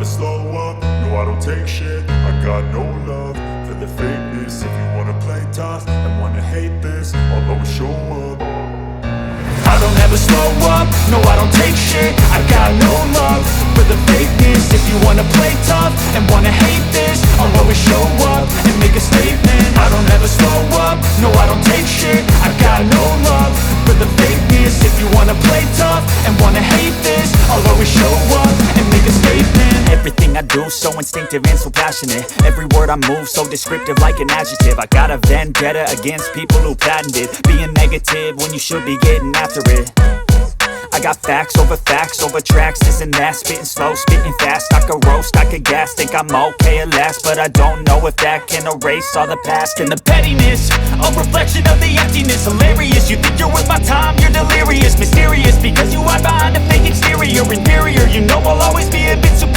slow up, no I don't take shit. I got no love for the fakeness. If you wanna play tough and wanna hate this, I'll always show up. I don't ever slow up, no I don't take shit. I got no love for the fakeness. If you wanna play tough and wanna hate this, I'll always show up and make a statement. I don't ever slow up, no I don't take shit. I got no love for the fakeness. If you wanna play tough and wanna hate this, I'll always show up and make a statement. Everything I do so instinctive and so passionate. Every word I move so descriptive like an adjective. I got a vendetta against people who patented being negative when you should be getting after it. I got facts over tracks, this and that. Spitting slow, spitting fast. I could roast, I could gas. Think I'm okay at last, but I don't know if that can erase all the past. And the pettiness, a reflection of the emptiness. Hilarious, you think you're worth my time, you're delirious. Mysterious, because you hide behind a fake exterior. Inferior, you know I'll always be a bit superior.